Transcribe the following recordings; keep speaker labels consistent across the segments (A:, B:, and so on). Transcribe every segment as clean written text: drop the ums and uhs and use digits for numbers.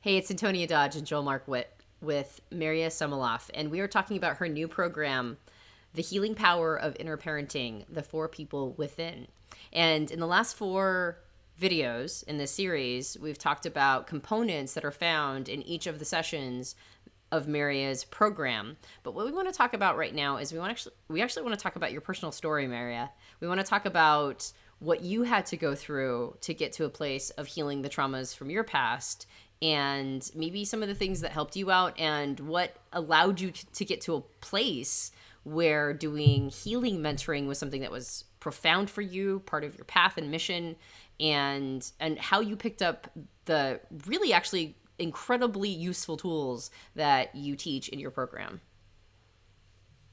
A: Hey, it's Antonia Dodge and Joel Mark Witt with Merja Somaloff, and we are talking about her new program, The Healing Power of Inner Parenting, The Four People Within. And in the last four videos in this series, we've talked about components that are found in each of the sessions of Merja's program. But what we want to talk about right now is we actually want to talk about your personal story, Merja. We want to talk about what you had to go through to get to a place of healing the traumas from your past, and maybe some of the things that helped you out and what allowed you to get to a place where doing healing mentoring was something that was profound for you, part of your path and mission, and how you picked up the really actually incredibly useful tools that you teach in your program.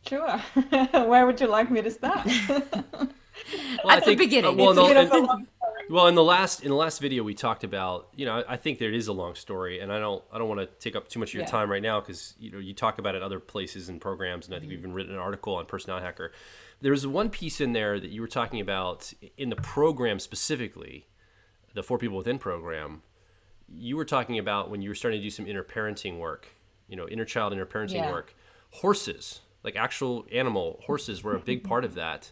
B: Sure. Where would you like me to start?
C: Well, I
A: At the
C: think
A: beginning.
C: well,
B: It's a
C: no,
B: bit of
C: and,
B: a long story.
C: well, in the last video we talked about, I think there is a long story, and I don't want to take up too much of your
B: Yeah.
C: time right now because you talk about it other places and programs, and I think you've even written an article on Personality Hacker. There's one piece in there that you were talking about in the program specifically, the Four People Within program. You were talking about when you were starting to do some inner parenting work, inner child inner parenting
B: Yeah.
C: work. Horses, like actual animal horses, were a big part of that.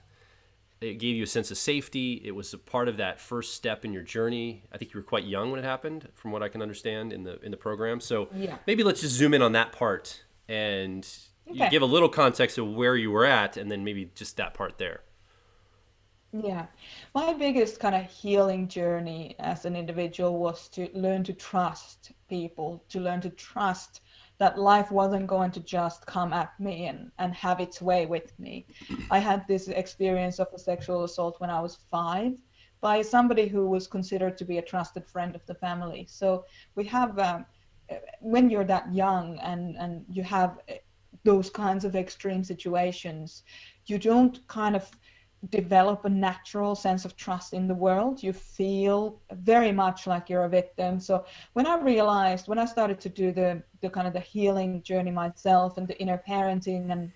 C: It gave you a sense of safety. It was a part of that first step in your journey. I think you were quite young when it happened, from what I can understand in the program. So
B: Yeah.
C: maybe let's just zoom in on that part and you
B: Okay.
C: give a little context of where you were at, and then maybe just that part there.
B: Yeah. My biggest kind of healing journey as an individual was to learn to trust people, to learn to trust that life wasn't going to just come at me and have its way with me. I had this experience of a sexual assault when I was 5 by somebody who was considered to be a trusted friend of the family. So we have, when you're that young and you have those kinds of extreme situations, you don't kind of develop a natural sense of trust in the world. You feel very much like you're a victim. So when I started to do the kind of the healing journey myself and the inner parenting,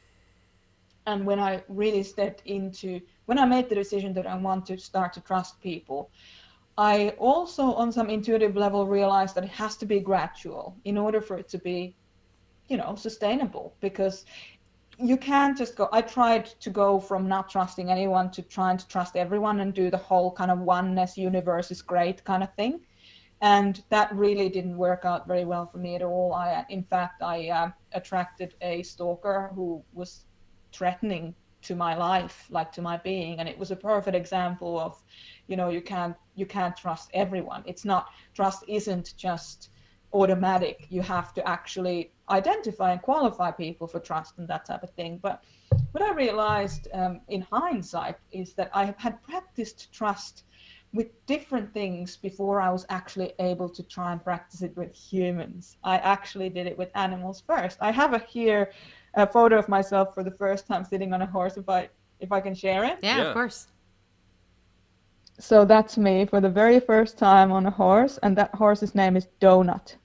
B: and when I really stepped into, when I made the decision that I want to start to trust people, I also on some intuitive level realized that it has to be gradual in order for it to be, sustainable, because you can't just go. I tried to go from not trusting anyone to trying to trust everyone and do the whole kind of oneness, universe is great kind of thing, and that really didn't work out very well for me at all. In fact, I attracted a stalker who was threatening to my life, like to my being, and it was a perfect example of, you can't trust everyone. It's not, trust isn't just automatic. You have to actually identify and qualify people for trust and that type of thing. But what I realized in hindsight is that I had practiced trust with different things before I was actually able to try and practice it with humans. I actually did it with animals first. I have here a photo of myself for the first time sitting on a horse, if I can share it.
A: Yeah, of
C: Yeah.
A: course.
B: So that's me for the very first time on a horse, and that horse's name is Donut.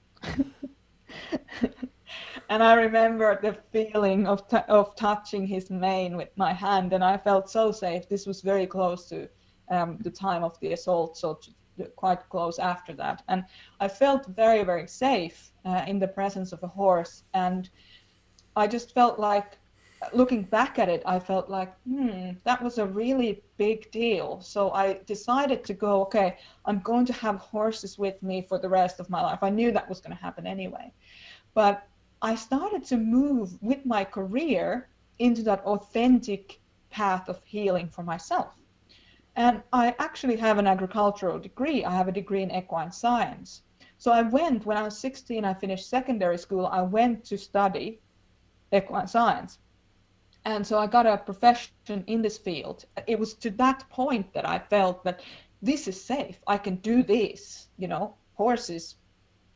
B: And I remember the feeling of touching his mane with my hand, and I felt so safe. This was very close to the time of the assault, so quite close after that. And I felt very, very safe in the presence of a horse. And I just felt like, looking back at it, I felt like, that was a really big deal. So I decided to go, okay, I'm going to have horses with me for the rest of my life. I knew that was going to happen anyway. But I started to move with my career into that authentic path of healing for myself. And I actually have an agricultural degree. I have a degree in equine science. So when I was 16, I finished secondary school, I went to study equine science. And so I got a profession in this field. It was to that point that I felt that this is safe. I can do this, horses,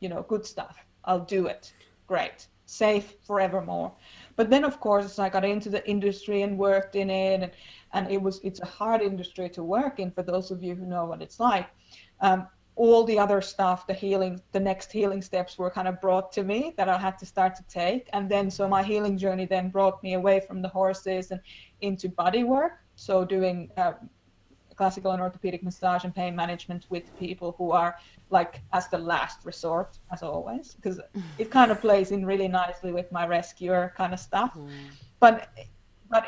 B: good stuff. I'll do it. Great. Safe forevermore. But then, of course, as I got into the industry and worked in it, and it's a hard industry to work in for those of you who know what it's like. Um, all the other stuff, the next healing steps were kind of brought to me that I had to start to take. And then, so my healing journey then brought me away from the horses and into body work. So doing classical and orthopedic massage and pain management with people who are like as the last resort, as always, because it kind of plays in really nicely with my rescuer kind of stuff. But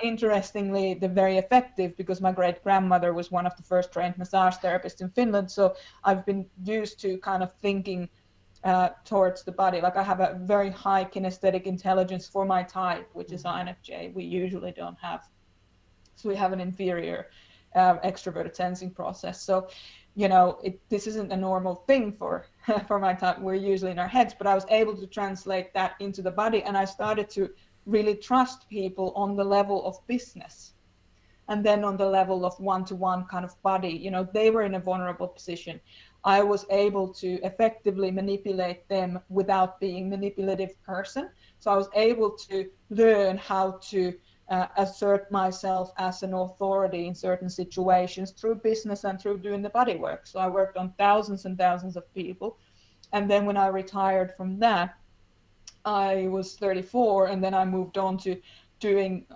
B: interestingly, they're very effective because my great grandmother was one of the first trained massage therapists in Finland. So I've been used to kind of thinking towards the body. Like I have a very high kinesthetic intelligence for my type, which is INFJ. We usually don't have. So we have an inferior extroverted sensing process. So, this isn't a normal thing for for my type. We're usually in our heads, but I was able to translate that into the body, and I started to really trust people on the level of business. And then on the level of one-to-one kind of body, they were in a vulnerable position. I was able to effectively manipulate them without being manipulative person. So I was able to learn how to assert myself as an authority in certain situations through business and through doing the body work. So I worked on thousands and thousands of people. And then when I retired from that, I was 34, and then I moved on to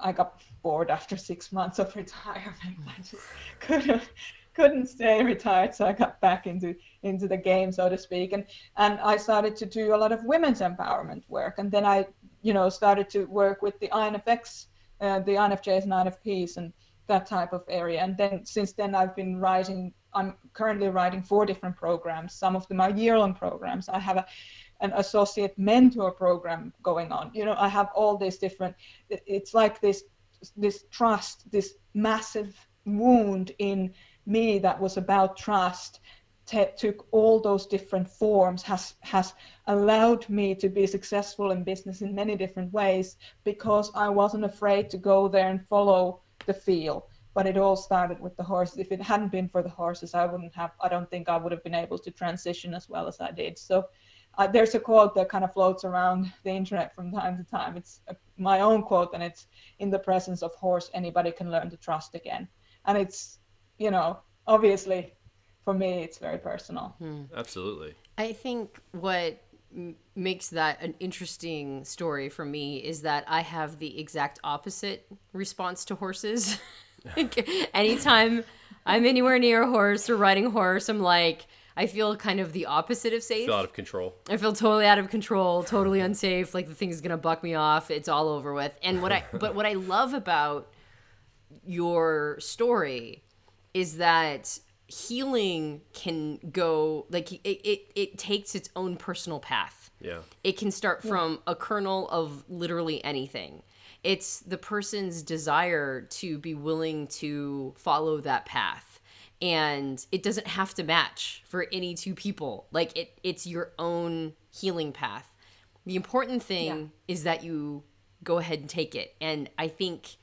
B: I got bored after 6 months of retirement. I just couldn't stay retired, so I got back into the game, so to speak, and I started to do a lot of women's empowerment work, and then I started to work with the INFX, the INFJs and INFPs and that type of area. And then since then I'm currently writing 4 different programs. Some of them are year-long programs. I have an associate mentor program going on. I have all these different, it's like this trust, this massive wound in me that was about trust, took all those different forms, has allowed me to be successful in business in many different ways because I wasn't afraid to go there and follow the feel. But it all started with the horses. If it hadn't been for the horses, I don't think I would have been able to transition as well as I did. So there's a quote that kind of floats around the internet from time to time. It's my own quote, and it's, "In the presence of horse, anybody can learn to trust again." And it's, obviously for me, it's very personal.
C: Absolutely.
A: I think what makes that an interesting story for me is that I have the exact opposite response to horses. Anytime I'm anywhere near a horse or riding a horse, I'm like, I feel kind of the opposite of safe.
C: Feel out of control.
A: I feel totally out of control, totally unsafe. Like the thing's gonna buck me off. It's all over with. And what I love about your story is that healing can go, like, it takes its own personal path.
C: Yeah.
A: It can start from a kernel of literally anything. It's the person's desire to be willing to follow that path. And it doesn't have to match for any 2 people. Like it's your own healing path. The important thing is that you go ahead and take it. And I think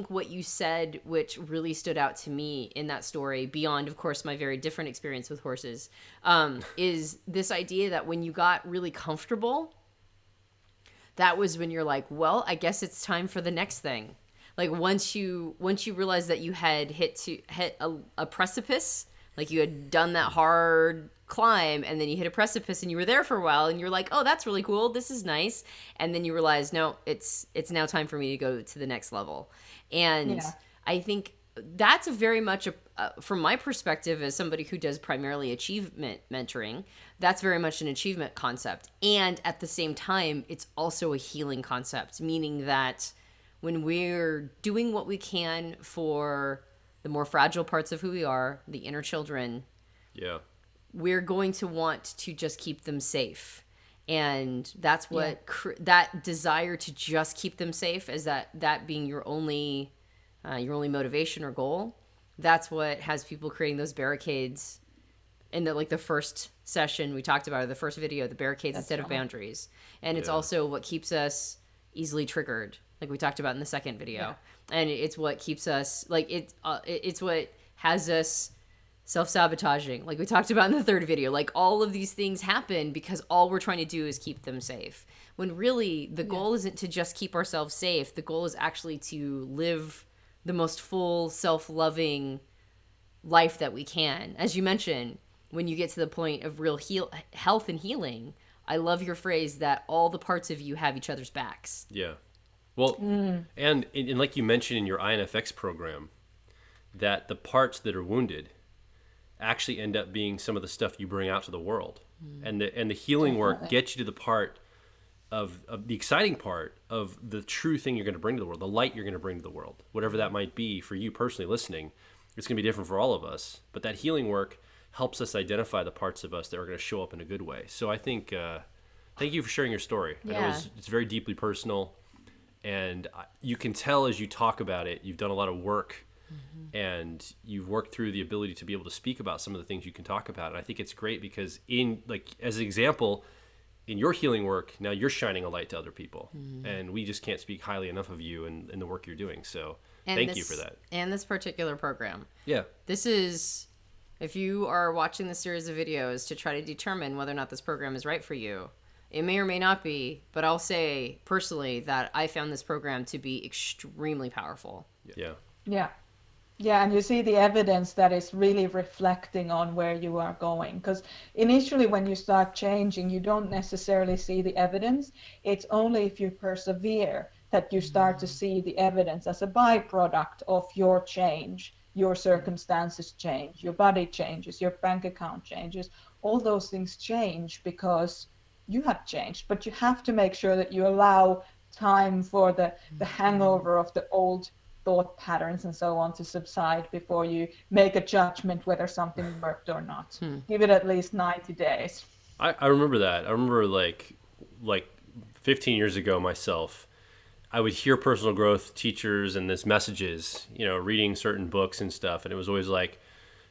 A: what you said, which really stood out to me in that story, beyond, of course, my very different experience with horses, is this idea that when you got really comfortable, that was when you're like, well, I guess it's time for the next thing. Like once you realize that you had hit a precipice, like you had done that hard climb and then you hit a precipice and you were there for a while and you're like, oh, that's really cool. This is nice. And then you realize, no, it's now time for me to go to the next level. And I think that's a very much from my perspective as somebody who does primarily achievement mentoring, that's very much an achievement concept. And at the same time, it's also a healing concept, meaning that when we're doing what we can for the more fragile parts of who we are, the inner children, we're going to want to just keep them safe. And that's what that desire to just keep them safe, is that being your only motivation or goal. That's what has people creating those barricades. In the first session we talked about, or the first video, the barricades instead of boundaries. And it's also what keeps us easily triggered, like we talked about in the second video. And it's what keeps us, like, it's what has us self-sabotaging, like we talked about in the third video. Like all of these things happen because all we're trying to do is keep them safe, when really the goal isn't to just keep ourselves safe. The goal is actually to live the most full, self-loving life that we can. As you mentioned, when you get to the point of real health and healing, I love your phrase that all the parts of you have each other's backs.
C: Yeah. Well, and like you mentioned in your INFX program, that the parts that are wounded actually end up being some of the stuff you bring out to the world. And the healing work gets you to the part of the exciting part of the true thing you're going to bring to the world, the light you're going to bring to the world, whatever that might be for you personally listening. It's going to be different for all of us, but that healing work helps us identify the parts of us that are going to show up in a good way. So I think, thank you for sharing your story.
A: Yeah.
C: I know it's very deeply personal, and you can tell as you talk about it, you've done a lot of work, and you've worked through the ability to be able to speak about some of the things you can talk about. And I think it's great because as an example, in your healing work, now you're shining a light to other people, and we just can't speak highly enough of you and the work you're doing. So thank you for that.
A: And this particular program.
C: Yeah.
A: This is, if you are watching this series of videos to try to determine whether or not this program is right for you, it may or may not be, but I'll say personally that I found this program to be extremely powerful.
C: Yeah.
B: Yeah. Yeah, and you see the evidence that is really reflecting on where you are going. Because initially, when you start changing, you don't necessarily see the evidence. It's only if you persevere that you start to see the evidence as a byproduct of your change. Your circumstances change, your body changes, your bank account changes. All those things change because you have changed. But you have to make sure that you allow time for the hangover of the old thought patterns and so on to subside before you make a judgment whether something worked or not. Give it at least 90 days.
C: I remember that. I remember like 15 years ago myself, I would hear personal growth teachers and this messages, reading certain books and stuff. And it was always like,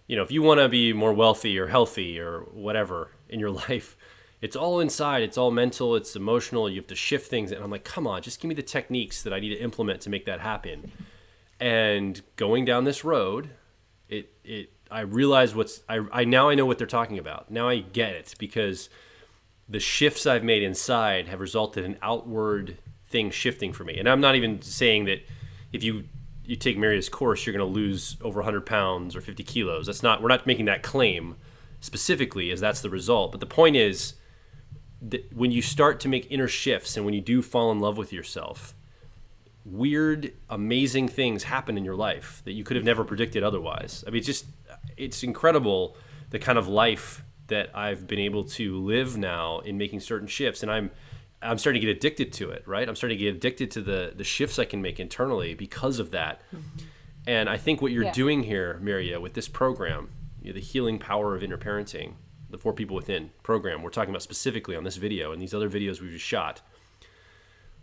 C: if you want to be more wealthy or healthy or whatever in your life, it's all inside. It's all mental. It's emotional. You have to shift things. And I'm like, come on, just give me the techniques that I need to implement to make that happen. And going down this road, I realized now I know what they're talking about. Now I get it, because the shifts I've made inside have resulted in outward things shifting for me. And I'm not even saying that if you take Merja's course, you're going to lose over 100 pounds or 50 kilos. We're not making that claim specifically as that's the result. But the point is that when you start to make inner shifts and when you do fall in love with yourself, weird, amazing things happen in your life that you could have never predicted otherwise. I mean, it's incredible the kind of life that I've been able to live now in making certain shifts. And I'm starting to get addicted to it, right? I'm starting to get addicted to the shifts I can make internally because of that. And I think what you're doing here, Merja, with this program, the healing power of inner parenting, the 4 People Within program we're talking about specifically on this video and these other videos we've just shot,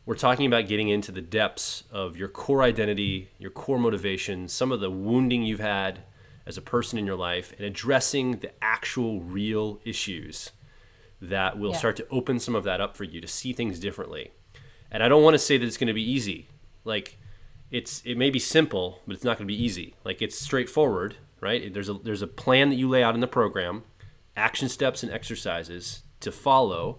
C: we're talking about getting into the depths of your core identity, your core motivations, some of the wounding you've had as a person in your life, and addressing the actual real issues that will start to open some of that up for you to see things differently. And I don't want to say that it's going to be easy. Like, it may be simple, but it's not going to be easy. Like, it's straightforward, right? There's a plan that you lay out in the program, action steps and exercises to follow.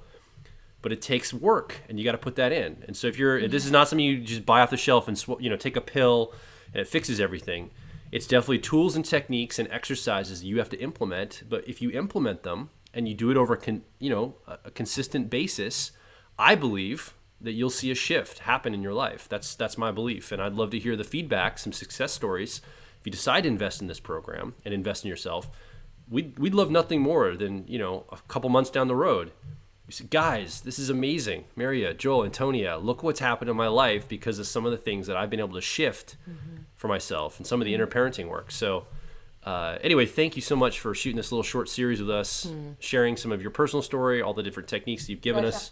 C: But it takes work, and you got to put that in. And so if this is not something you just buy off the shelf and take a pill and it fixes everything. It's definitely tools and techniques and exercises you have to implement. But if you implement them and you do it over a consistent basis, I believe that you'll see a shift happen in your life. That's my belief, and I'd love to hear the feedback, some success stories. If you decide to invest in this program and invest in yourself, we'd love nothing more than a couple months down the road. You said, guys, this is amazing. Merja, Joel, Antonia, look what's happened in my life because of some of the things that I've been able to shift for myself and some of the inner parenting work. So anyway, thank you so much for shooting this little short series with us, sharing some of your personal story, all the different techniques you've given us.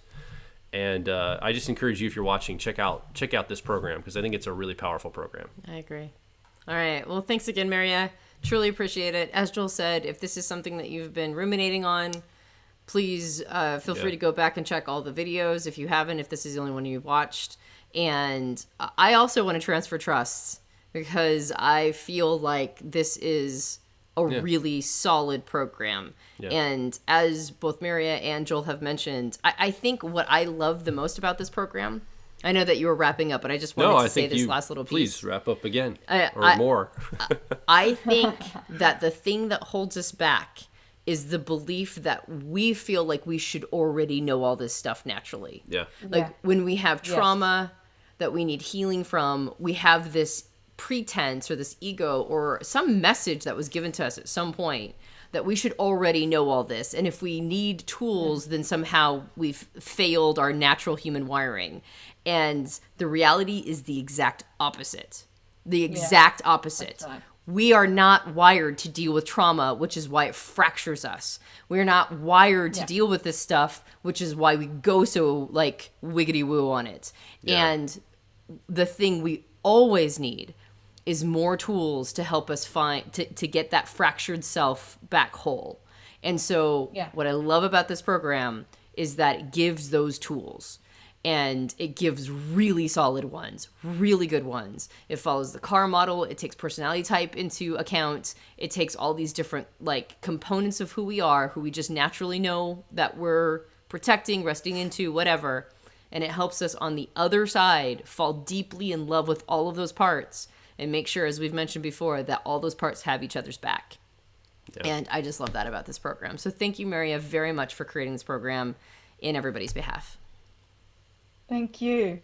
C: And I just encourage you, if you're watching, check out this program because I think it's a really powerful program.
A: I agree. All right. Well, thanks again, Merja. Truly appreciate it. As Joel said, if this is something that you've been ruminating on, please feel free to go back and check all the videos if you haven't, if this is the only one you've watched. And I also want to transfer trusts because I feel like this is a really solid program. Yeah. And as both Merja and Joel have mentioned, I think what I love the most about this program, I know that you were wrapping up, but I just wanted to say this last little piece.
C: Please wrap up again or more.
A: I think that the thing that holds us back is the belief that we feel like we should already know all this stuff naturally.
C: Yeah.
A: Like when we have trauma that we need healing from, we have this pretense or this ego or some message that was given to us at some point that we should already know all this. And if we need tools, then somehow we've failed our natural human wiring. And the reality is the exact opposite. The exact opposite. Right. We are not wired to deal with trauma, which is why it fractures us. We're not wired to deal with this stuff, which is why we go so like wiggity woo on it. Yeah. And the thing we always need is more tools to help us find to get that fractured self back whole. And so what I love about this program is that it gives those tools, and it gives really solid ones, really good ones. It follows the CAR model. It takes personality type into account. It takes all these different like components of who we are, who we just naturally know that we're protecting, resting into, whatever. And it helps us on the other side fall deeply in love with all of those parts and make sure, as we've mentioned before, that all those parts have each other's back. Yeah. And I just love that about this program. So thank you, Merja, very much for creating this program in everybody's behalf.
B: Thank you.